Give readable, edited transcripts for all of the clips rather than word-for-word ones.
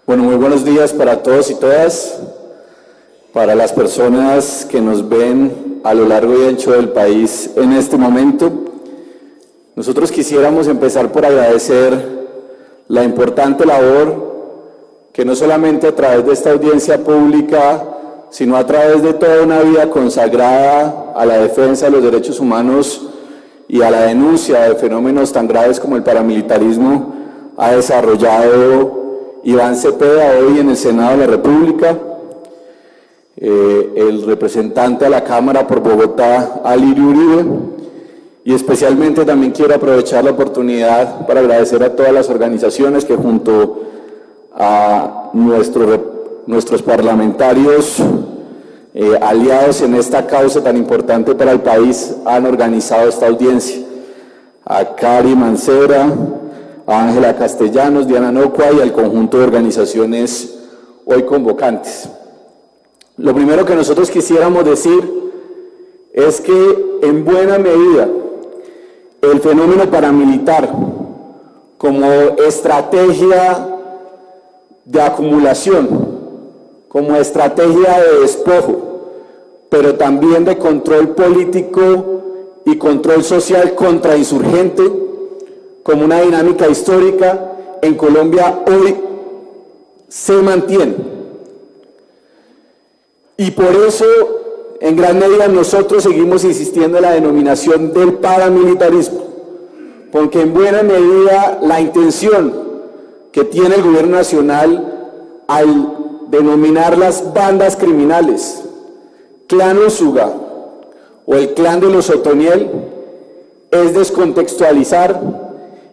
Bueno, muy buenos días para todos y todas, para las personas que nos ven a lo largo y ancho del país en este momento. Nosotros quisiéramos empezar por agradecer la importante labor que no solamente a través de esta audiencia pública, sino a través de toda una vida consagrada a la defensa de los derechos humanos y a la denuncia de fenómenos tan graves como el paramilitarismo ha desarrollado Iván Cepeda hoy en el Senado de la República, el representante a la Cámara por Bogotá, Alirio Uribe, y especialmente también quiero aprovechar la oportunidad para agradecer a todas las organizaciones que junto a nuestros parlamentarios aliados en esta causa tan importante para el país han organizado esta audiencia. A Cari Mancera, a Ángela Castellanos, Diana Nocua y al conjunto de organizaciones hoy convocantes. Lo primero que nosotros quisiéramos decir es que en buena medida el fenómeno paramilitar como estrategia de acumulación, como estrategia de despojo, pero también de control político y control social contrainsurgente, como una dinámica histórica en Colombia hoy se mantiene. Y por eso, en gran medida, nosotros seguimos insistiendo en la denominación del paramilitarismo, porque en buena medida la intención que tiene el gobierno nacional al denominar las bandas criminales, Clan Úsuga o el Clan de los Otoniel, es descontextualizar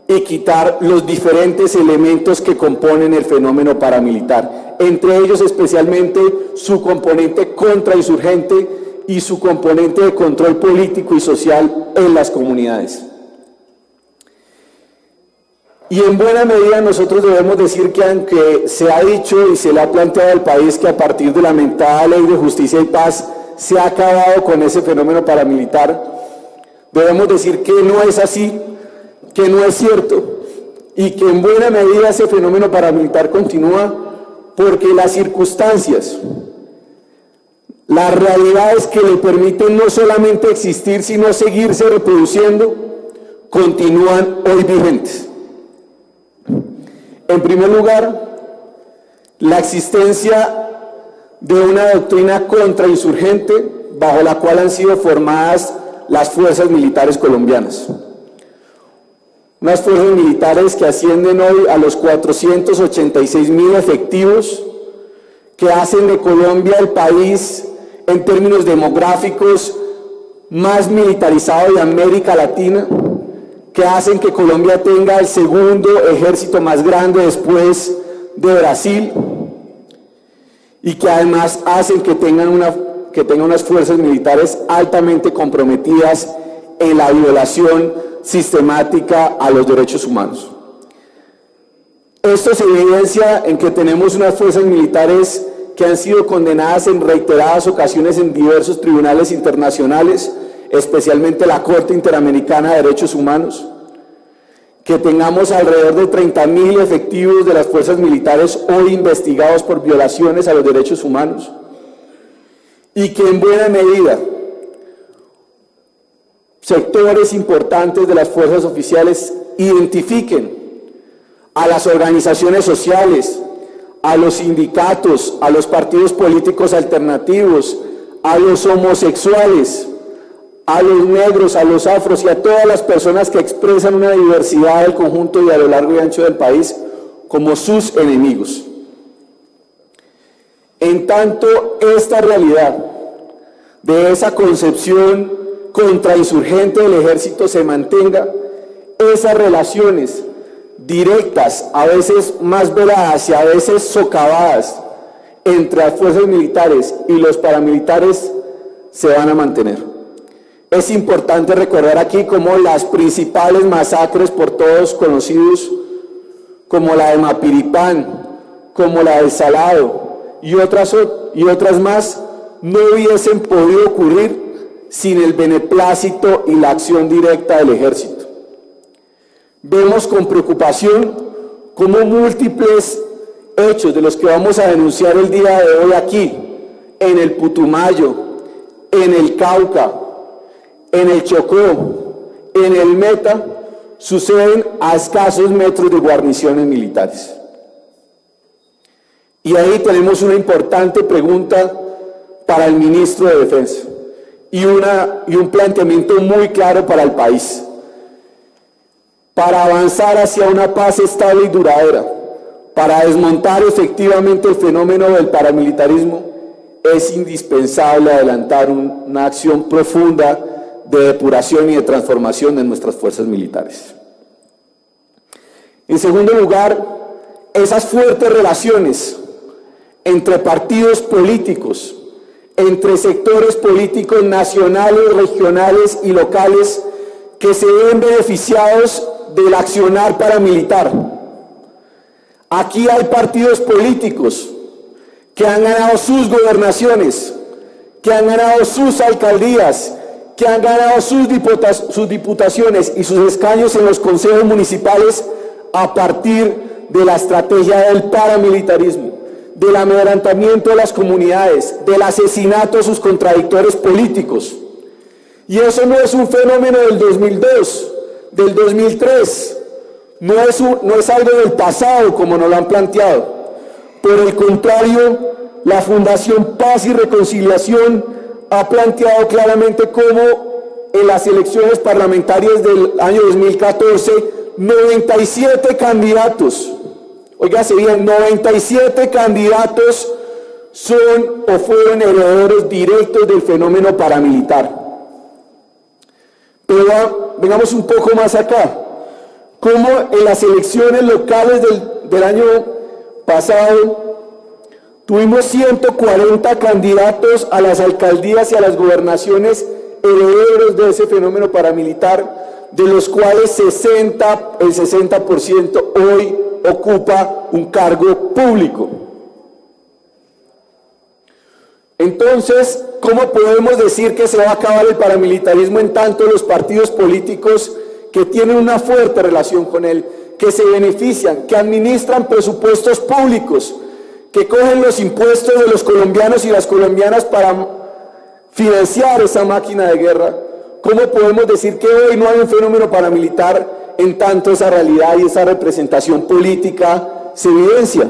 y quitar los diferentes elementos que componen el fenómeno paramilitar, entre ellos especialmente su componente contrainsurgente y su componente de control político y social en las comunidades. Y en buena medida nosotros debemos decir que aunque se ha dicho y se le ha planteado al país que a partir de la mentada Ley de Justicia y Paz se ha acabado con ese fenómeno paramilitar, debemos decir que no es así, que no es cierto y que en buena medida ese fenómeno paramilitar continúa porque las circunstancias, las realidades que le permiten no solamente existir sino seguirse reproduciendo, continúan hoy vigentes. En primer lugar, la existencia de una doctrina contrainsurgente bajo la cual han sido formadas las fuerzas militares colombianas. Unas fuerzas militares que ascienden hoy a los 486.000 efectivos, que hacen de Colombia el país en términos demográficos más militarizado de América Latina, que hacen que Colombia tenga el segundo ejército más grande después de Brasil y que además hacen que tengan unas fuerzas militares altamente comprometidas en la violación sistemática a los derechos humanos. Esto se evidencia en que tenemos unas fuerzas militares que han sido condenadas en reiteradas ocasiones en diversos tribunales internacionales, especialmente la Corte Interamericana de Derechos Humanos, que tengamos alrededor de 30.000 efectivos de las fuerzas militares hoy investigados por violaciones a los derechos humanos, y que en buena medida sectores importantes de las fuerzas oficiales identifiquen a las organizaciones sociales, a los sindicatos, a los partidos políticos alternativos, a los homosexuales, a los negros, a los afros y a todas las personas que expresan una diversidad del conjunto y a lo largo y ancho del país como sus enemigos. En tanto, esta realidad de esa concepción contrainsurgente del ejército se mantenga, esas relaciones directas, a veces más veladas y a veces socavadas entre las fuerzas militares y los paramilitares se van a mantener. Es importante recordar aquí cómo las principales masacres por todos conocidos, como la de Mapiripán, como la del Salado y otras más, no hubiesen podido ocurrir sin el beneplácito y la acción directa del ejército. Vemos con preocupación cómo múltiples hechos de los que vamos a denunciar el día de hoy aquí, en el Putumayo, en el Cauca, en el Chocó, en el Meta, suceden a escasos metros de guarniciones militares. Y ahí tenemos una importante pregunta para el ministro de Defensa y un planteamiento muy claro para el país. Para avanzar hacia una paz estable y duradera, para desmontar efectivamente el fenómeno del paramilitarismo, es indispensable adelantar una acción profunda de depuración y de transformación de nuestras fuerzas militares. En segundo lugar, esas fuertes relaciones entre partidos políticos, entre sectores políticos nacionales, regionales y locales que se ven beneficiados del accionar paramilitar. Aquí hay partidos políticos que han ganado sus gobernaciones, que han ganado sus alcaldías, que han ganado sus diputaciones y sus escaños en los consejos municipales a partir de la estrategia del paramilitarismo, del amedrentamiento de las comunidades, del asesinato de sus contradictores políticos. Y eso no es un fenómeno del 2002, del 2003, no es algo del pasado como nos lo han planteado. Por el contrario, la Fundación Paz y Reconciliación ha planteado claramente cómo en las elecciones parlamentarias del año 2014, 97 candidatos, óigase bien, 97 candidatos son o fueron herederos directos del fenómeno paramilitar. Pero vengamos un poco más acá. Como en las elecciones locales del año pasado, tuvimos 140 candidatos a las alcaldías y a las gobernaciones herederos de ese fenómeno paramilitar, de los cuales el 60% hoy ocupa un cargo público. Entonces, ¿cómo podemos decir que se va a acabar el paramilitarismo en tanto los partidos políticos que tienen una fuerte relación con él, que se benefician, que administran presupuestos públicos, que cogen los impuestos de los colombianos y las colombianas para financiar esa máquina de guerra? ¿Cómo podemos decir que hoy no hay un fenómeno paramilitar en tanto esa realidad y esa representación política se evidencia?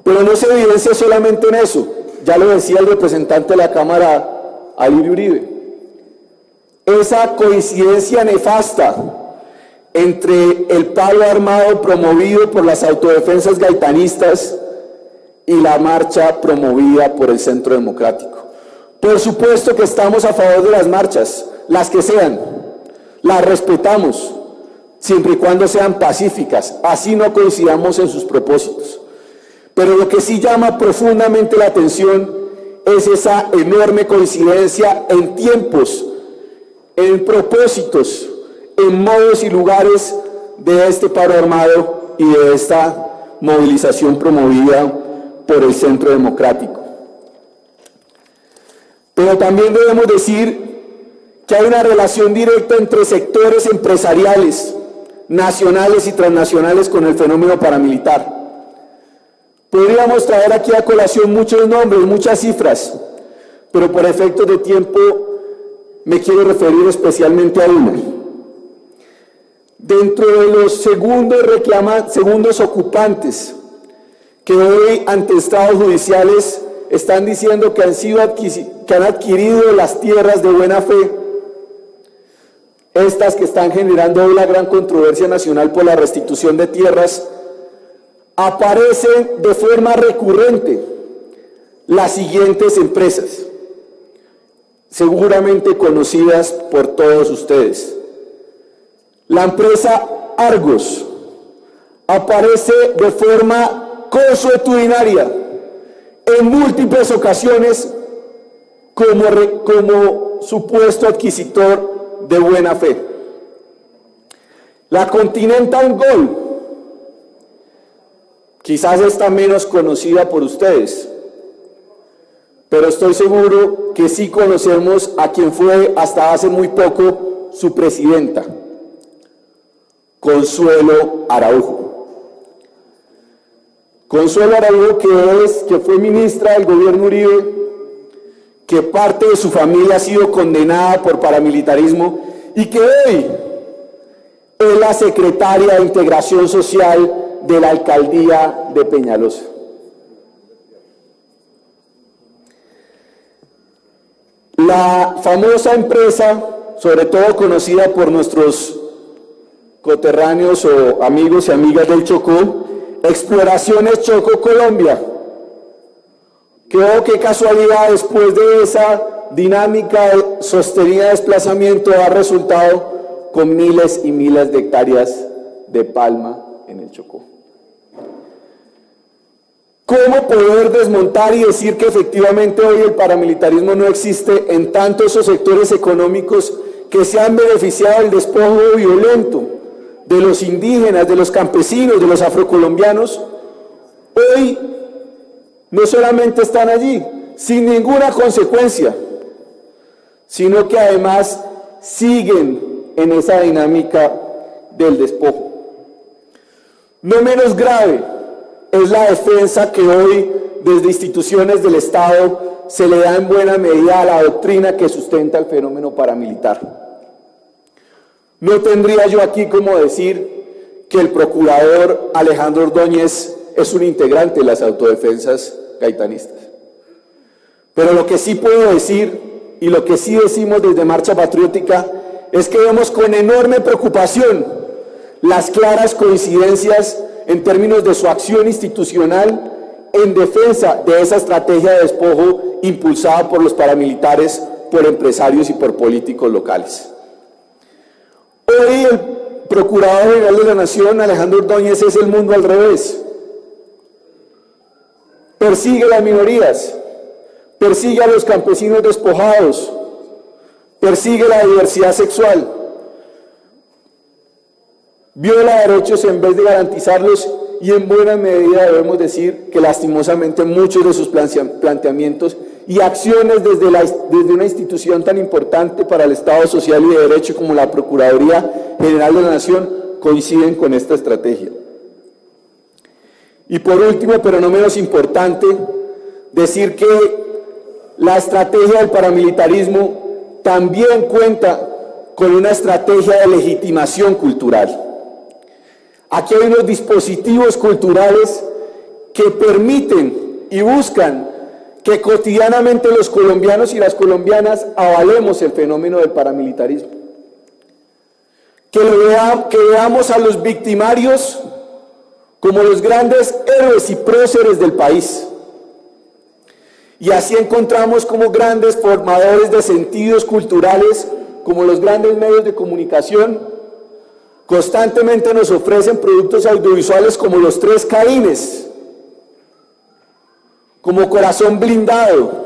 Pero no se evidencia solamente en eso, ya lo decía el representante de la Cámara, Alirio Uribe. Esa coincidencia nefasta entre el paro armado promovido por las autodefensas gaitanistas y la marcha promovida por el Centro Democrático. Por supuesto que estamos a favor de las marchas, las que sean, las respetamos, siempre y cuando sean pacíficas, así no coincidamos en sus propósitos. Pero lo que sí llama profundamente la atención es esa enorme coincidencia en tiempos, en propósitos, en modos y lugares de este paro armado y de esta movilización promovida por el Centro Democrático. Pero también debemos decir que hay una relación directa entre sectores empresariales, nacionales y transnacionales con el fenómeno paramilitar. Podríamos traer aquí a colación muchos nombres, muchas cifras, pero por efectos de tiempo me quiero referir especialmente a una. Dentro de los segundos ocupantes que hoy ante estados judiciales están diciendo que han adquirido las tierras de buena fe, estas que están generando hoy la gran controversia nacional por la restitución de tierras, aparecen de forma recurrente las siguientes empresas, seguramente conocidas por todos ustedes. La empresa Argos aparece de forma consuetudinaria en múltiples ocasiones como supuesto adquisitor de buena fe. La Continental Gold, quizás está menos conocida por ustedes, pero estoy seguro que sí conocemos a quien fue hasta hace muy poco su presidenta, Consuelo Araujo. Consuelo Araújo, que fue ministra del gobierno Uribe, que parte de su familia ha sido condenada por paramilitarismo y que hoy es la secretaria de Integración Social de la alcaldía de Peñalosa. La famosa empresa, sobre todo conocida por nuestros coterráneos o amigos y amigas del Chocó, Exploraciones Chocó Colombia. Qué casualidad, después de esa dinámica sostenida de desplazamiento, ha resultado con miles y miles de hectáreas de palma en el Chocó. ¿Cómo poder desmontar y decir que efectivamente hoy el paramilitarismo no existe en tanto esos sectores económicos que se han beneficiado del despojo violento de los indígenas, de los campesinos, de los afrocolombianos? Hoy no solamente están allí, sin ninguna consecuencia, sino que además siguen en esa dinámica del despojo. No menos grave es la defensa que hoy, desde instituciones del Estado, se le da en buena medida a la doctrina que sustenta el fenómeno paramilitar. No tendría yo aquí como decir que el procurador Alejandro Ordóñez es un integrante de las autodefensas gaitanistas. Pero lo que sí puedo decir, y lo que sí decimos desde Marcha Patriótica, es que vemos con enorme preocupación las claras coincidencias en términos de su acción institucional en defensa de esa estrategia de despojo impulsada por los paramilitares, por empresarios y por políticos locales. Hoy el Procurador General de la Nación, Alejandro Ordóñez, es el mundo al revés. Persigue a las minorías, persigue a los campesinos despojados, persigue la diversidad sexual, viola derechos en vez de garantizarlos, y en buena medida debemos decir que lastimosamente muchos de sus planteamientos y acciones desde una institución tan importante para el Estado social y de derecho como la Procuraduría General de la Nación coinciden con esta estrategia. Y por último, pero no menos importante, decir que la estrategia del paramilitarismo también cuenta con una estrategia de legitimación cultural. Aquí hay unos dispositivos culturales que permiten y buscan que cotidianamente los colombianos y las colombianas avalemos el fenómeno del paramilitarismo. Que veamos a los victimarios como los grandes héroes y próceres del país. Y así encontramos como grandes formadores de sentidos culturales, como los grandes medios de comunicación, constantemente nos ofrecen productos audiovisuales como Los Tres Caínes, como Corazón Blindado,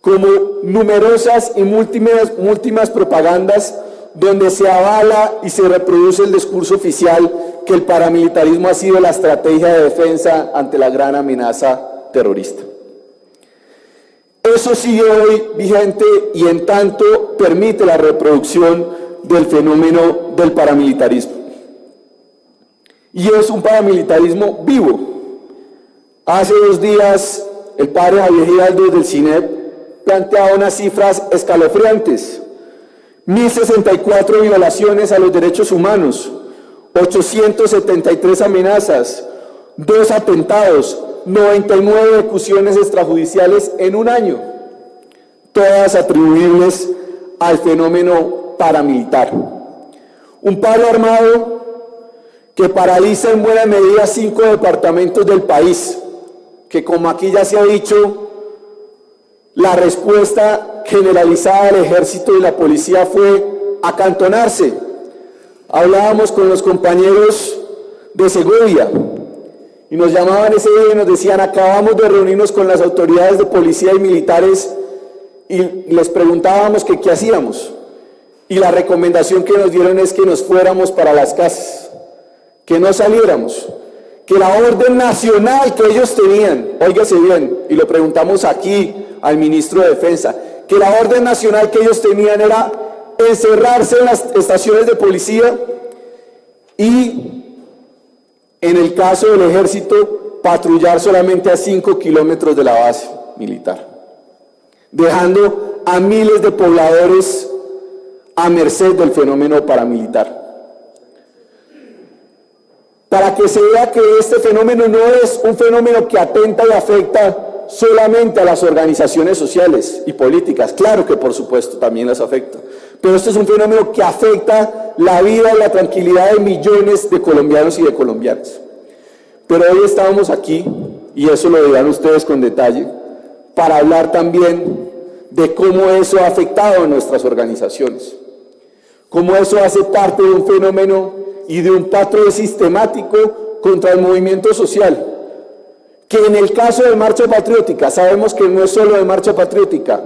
como numerosas y múltiples propagandas donde se avala y se reproduce el discurso oficial que el paramilitarismo ha sido la estrategia de defensa ante la gran amenaza terrorista. Eso sigue hoy vigente y en tanto permite la reproducción del fenómeno del paramilitarismo. Y es un paramilitarismo vivo. Hace 2 días el padre Javier Giraldo del CINEP planteaba unas cifras escalofriantes: 1.064 violaciones a los derechos humanos, 873 amenazas, 2 atentados, 99 ejecuciones extrajudiciales en un año, todas atribuibles al fenómeno paramilitar. Un paro armado que paraliza en buena medida 5 departamentos del país, que como aquí ya se ha dicho, la respuesta generalizada del ejército y la policía fue acantonarse. Hablábamos con los compañeros de Segovia y nos llamaban ese día y nos decían: acabamos de reunirnos con las autoridades de policía y militares y les preguntábamos que qué hacíamos. Y la recomendación que nos dieron es que nos fuéramos para las casas, que no saliéramos, que la orden nacional que ellos tenían, óigase bien, y lo preguntamos aquí al ministro de Defensa, que la orden nacional que ellos tenían era encerrarse en las estaciones de policía y En el caso del ejército, patrullar solamente a 5 kilómetros de la base militar, dejando a miles de pobladores a merced del fenómeno paramilitar. Para que se vea que este fenómeno no es un fenómeno que atenta y afecta solamente a las organizaciones sociales y políticas, claro que por supuesto también las afecta, pero este es un fenómeno que afecta la vida y la tranquilidad de millones de colombianos y de colombianas. Pero hoy estábamos aquí, y eso lo dirán ustedes con detalle, para hablar también de cómo eso ha afectado a nuestras organizaciones, cómo eso hace parte de un fenómeno y de un patrón sistemático contra el movimiento social, que en el caso de Marcha Patriótica, sabemos que no es solo de Marcha Patriótica,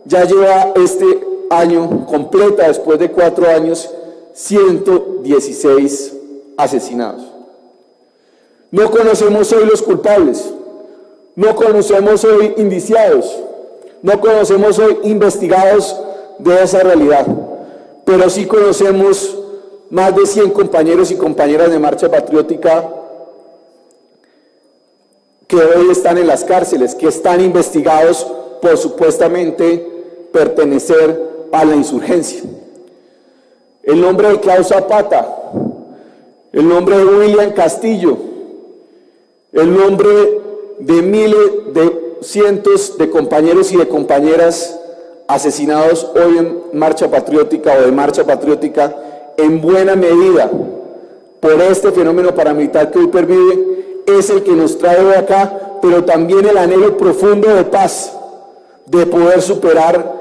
ya lleva este año, completa después de 4 años, 116 asesinados. No conocemos hoy los culpables, no conocemos hoy indiciados, no conocemos hoy investigados de esa realidad, pero sí conocemos más de 100 compañeros y compañeras de Marcha Patriótica que hoy están en las cárceles, que están investigados por supuestamente pertenecer a la insurgencia. El nombre de Klaus Zapata, el nombre de William Castillo, el nombre de miles, de cientos de compañeros y de compañeras asesinados hoy en Marcha Patriótica o de Marcha Patriótica, en buena medida por este fenómeno paramilitar que hoy pervive, es el que nos trae hoy acá, pero también el anhelo profundo de paz, de poder superar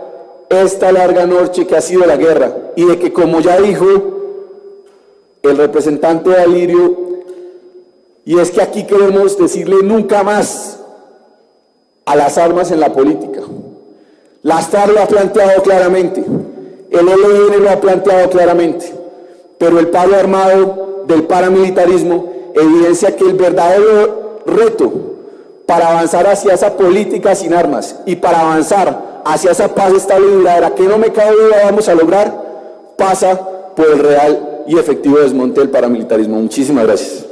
esta larga noche que ha sido la guerra, y de que, como ya dijo el representante de Alirio, y es que aquí queremos decirle nunca más a las armas en la política. La FARC lo ha planteado claramente, el ELN lo ha planteado claramente, pero el paro armado del paramilitarismo evidencia que el verdadero reto para avanzar hacia esa política sin armas y para avanzar hacia esa paz estable y duradera que no me cabe duda vamos a lograr, pasa por el real y efectivo desmonte del paramilitarismo. Muchísimas gracias.